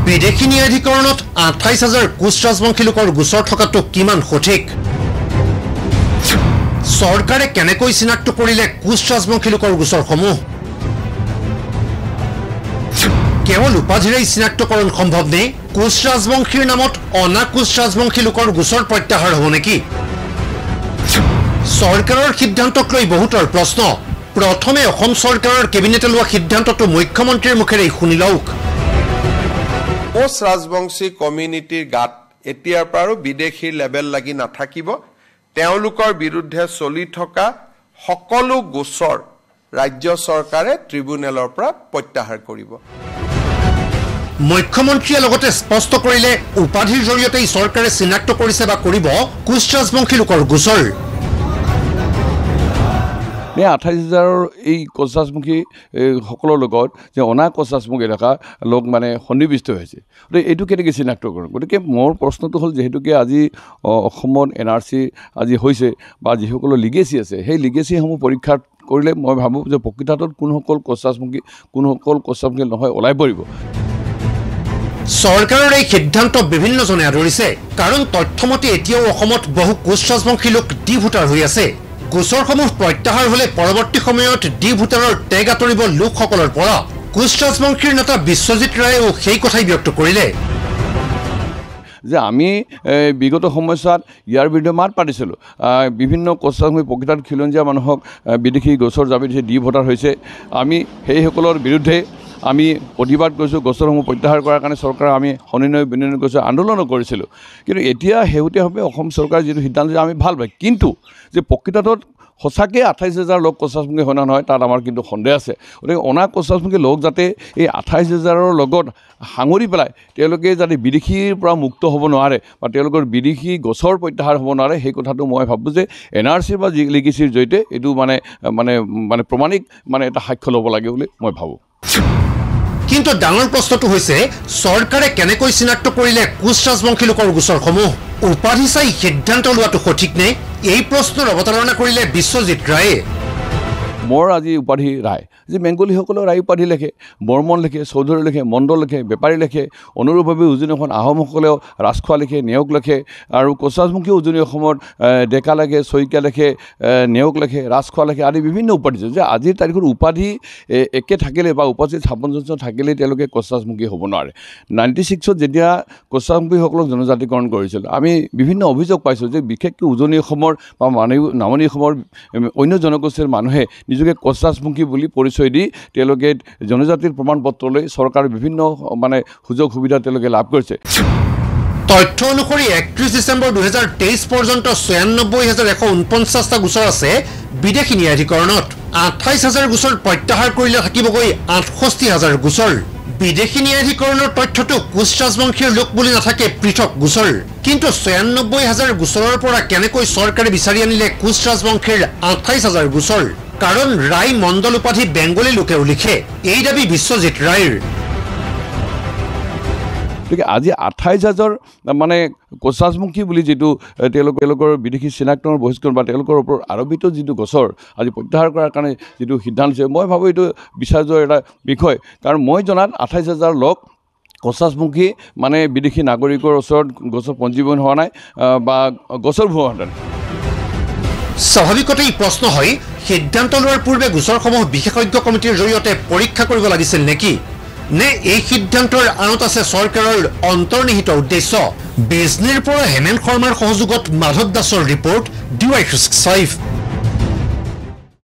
বিদেশী ন্যায়াধিকৰণত ২৮,০০০ কোচ ৰাজবংশী লোকৰ গোচৰ থকাটো কিমান সঠিক? চৰকাৰে কেনেকৈ চিনাক্ত কৰিলে কোচ ৰাজবংশী লোকৰ গোচৰসমূহ? কেৱল উপাধিৰেই চিনাক্তকৰণ সম্ভৱ নে? কোচ ৰাজবংশীৰ নামত অনা কোচ ৰাজবংশী লোকৰ গোচৰ প্ৰত্যাহাৰ হ'ব নেকি? চৰকাৰৰ সিদ্ধান্তক লৈ বহুতৰ প্ৰশ্ন। প্ৰথমে অসম চৰকাৰৰ কেবিনেটে লোৱা সিদ্ধান্তটো মুখ্যমন্ত্ৰীৰ মুখেৰে শুনি লওক। কোচ ৰাজবংশী কমিউনিটিৰ গাত এতিয়াৰ পৰা বিদেশীৰ লেবেল লাগি নাথাকিব। তেওঁলোকৰ বিৰুদ্ধে চলি থকা সকলো গোচৰ ৰাজ্য চৰকাৰে ট্ৰিব্যুনেলৰ পৰা প্ৰত্যাহাৰ কৰিব। মুখ্যমন্ত্ৰীয়ে লগতে স্পষ্ট কৰিলে উপাধিৰ জৰিয়তেই চৰকাৰে চিনাক্ত কৰিছে বা কৰিব কোচ ৰাজবংশী লোকৰ গোচৰ। ২৮,০০০ এই কোচ ৰাজবংশী সকলৰ লগত যে অনা কোচ ৰাজবংশী থকা লোক মানে সন্নিৱিষ্ট হৈছে, গতিকে এইটো কেনেকৈ চিনাক্ত কৰোঁ? গতিকে মোৰ প্ৰশ্নটো হ'ল, যিহেতুকে আজি অসমত NRC আজি হৈছে বা যিসকলৰ লিগেচি আছে, সেই লিগেচিসমূহ পৰীক্ষা কৰিলে মই ভাবোঁ যে প্ৰকৃতাৰ্থত কোনসকল কোচ ৰাজবংশী কোনসকল কোচ ৰাজবংশী নহয় ওলাই পৰিব। চৰকাৰৰ এই সিদ্ধান্ত বিভিন্নজনে আদৰিছে, কাৰণ তথ্যমতে এতিয়াও অসমত বহু কোচ ৰাজবংশী লোক ডি ভোটাৰ হৈ আছে। গোচৰসমূহ প্ৰত্যাহাৰ হ'লে পৰৱৰ্তী সময়ত ডি ভোটাৰৰ টেগ আঁতৰিব লোকসকলৰ পৰা। কোচ ৰাজবংশীৰ নেতা বিশ্বজিৎ ৰায়েও সেই কথাই ব্যক্ত কৰিলে যে আমি বিগত সময়ছোৱাত ইয়াৰ বিৰুদ্ধে মাত পাতিছিলোঁ। বিভিন্ন কোচ ৰাজবংশী প্ৰকৃতাৰ্থ খিলঞ্জীয়া মানুহক বিদেশী গোচৰ জাপি দিছে, ডি ভোটাৰ হৈছে। আমি সেইসকলৰ বিৰুদ্ধে আমি প্ৰতিবাদ কৰিছোঁ, গোচৰসমূহ প্ৰত্যাহাৰ কৰাৰ কাৰণে চৰকাৰে আমি সনিৰ্ণয় বিনয় কৰিছোঁ, আন্দোলনো কৰিছিলোঁ। কিন্তু এতিয়া শেহতীয়াভাৱে অসম চৰকাৰে যিটো সিদ্ধান্ত আমি ভাল পায়, কিন্তু যে প্ৰকৃতাৰ্থত সঁচাকৈ ২৮,০০০ লোক কোচ ৰাজবংশী হয় না নহয় তাত আমাৰ কিন্তু সন্দেহ আছে। গতিকে অনা কোচ ৰাজবংশী লোক যাতে এই ২৮,০০০ৰ লগত সাঙুৰি পেলাই তেওঁলোকে যাতে বিদেশীৰ পৰা মুক্ত হ'ব নোৱাৰে বা তেওঁলোকৰ বিদেশী গোচৰ প্ৰত্যাহাৰ হ'ব নোৱাৰে, সেই কথাটো মই ভাবোঁ যে NRC বা লিগেচিৰ জৰিয়তে এইটো মানে প্ৰমাণিক এটা সাক্ষ্য ল'ব লাগে বুলি মই ভাবোঁ। কিন্তু ডাঙৰ প্ৰশ্নটো হৈছে, চৰকাৰে কেনেকৈ চিনাক্ত কৰিলে কোচ ৰাজবংশী লোকৰ গোচৰসমূহ? উপাধি চাই সিদ্ধান্ত লোৱাটো সঠিক নে? এই প্ৰশ্নৰ অৱতাৰণা কৰিলে বিশ্বজিৎ ৰায়ে। মোৰ আজি উপাধি ৰায়, যে বেংগলীসকলেও ৰায় উপাধি লিখে, বৰ্মন লিখে, চৌধুৰী লিখে, মণ্ডল লিখে, বেপাৰী লিখে। অনুৰূপভাৱে উজনি অসমত আহোমসকলেও ৰাজখোৱা লিখে, নেওগ লিখে, আৰু কোচ ৰাজবংশী উজনি অসমত ডেকা লিখে, শইকীয়া লিখে, নেওগ লিখে, ৰাজখোৱা লিখে আদি বিভিন্ন উপাধি। যে আজিৰ তাৰিখত উপাধি একে থাকিলে বা উপাধি ৫৬জন থাকিলেই তেওঁলোকে কোচ ৰাজবংশী হ'ব নোৱাৰে। 96ত যেতিয়া কোচ ৰাজবংশীসকলক জনজাতিকৰণ কৰিছিল, আমি বিভিন্ন অভিযোগ পাইছোঁ যে বিশেষকৈ উজনি অসমৰ বা নামনি অসমৰ অন্য জনগোষ্ঠীৰ মানুহে নিজকে কোচ ৰাজবংশী বুলি পৰিচয় দি তেওঁলোকে জনজাতিৰ প্ৰমাণ পত্ৰ লৈ চৰকাৰৰ বিভিন্ন সুযোগ সুবিধা তেওঁলোকে লাভ কৰিছে। তথ্য অনুসৰি ৩১ ডিচেম্বৰ ২০২৩ পৰ্যন্ত ৯৬,১৪৯টা গোচৰ আছে বিদেশী ন্যায়াধিকৰণত। ২৮,০০০ গোচৰ প্ৰত্যাহাৰ কৰিলে থাকিবগৈ ৬৮,০০০ গোচৰ। বিদেশী ন্যায়াধিকৰণৰ তথ্যটো কোচ ৰাজবংশীৰ লোক বুলি নাথাকে পৃথক গোচৰ। কিন্তু ৯৬,০০০ গোচৰৰ পৰা কেনেকৈ চৰকাৰে বিচাৰি আনিলে কোচ ৰাজবংশীৰ ২৮,০০০ গোচৰ? কাৰণ ৰায় মণ্ডল উপাধি বেংগলী লোকেও লিখে, এই দাবী বিশ্বজিৎ ৰায়ৰ। গতিকে আজি ২৮,০০০ কোচ ৰাজবংশী বুলি যিটো তেওঁলোকৰ বিদেশী চিনাক্তৰ বহিষ্কৰণ বা তেওঁলোকৰ ওপৰত আৰোপিত যিটো গোচৰ আজি প্ৰত্যাহাৰ কৰাৰ কাৰণে যিটো সিদ্ধান্ত হৈছে, মই ভাবোঁ এইটো বিচাৰ্যৰ এটা বিষয়। কাৰণ মই জনাত ২৮,০০০ লোক কোচ ৰাজবংশী বিদেশী নাগৰিকৰ ওচৰত গোচৰ পঞ্জীয়ন হোৱা নাই বা গোচৰ ভুৱা নাই। স্বাভাৱিকতেই প্ৰশ্ন হয়, সিদ্ধান্ত লোৱাৰ পূৰ্বে গোচৰসমূহ বিশেষজ্ঞ কমিটিৰ জৰিয়তে পৰীক্ষা কৰিব লাগিছিল নেকি? নে এই সিদ্ধান্তৰ আঁৰত আছে চৰকাৰৰ অন্তৰ্নিহিত উদ্দেশ্য? বিজনীৰ পৰা হেমেন শৰ্মাৰ সহযোগত মাধৱ দাসৰ ৰিপৰ্ট, DY365।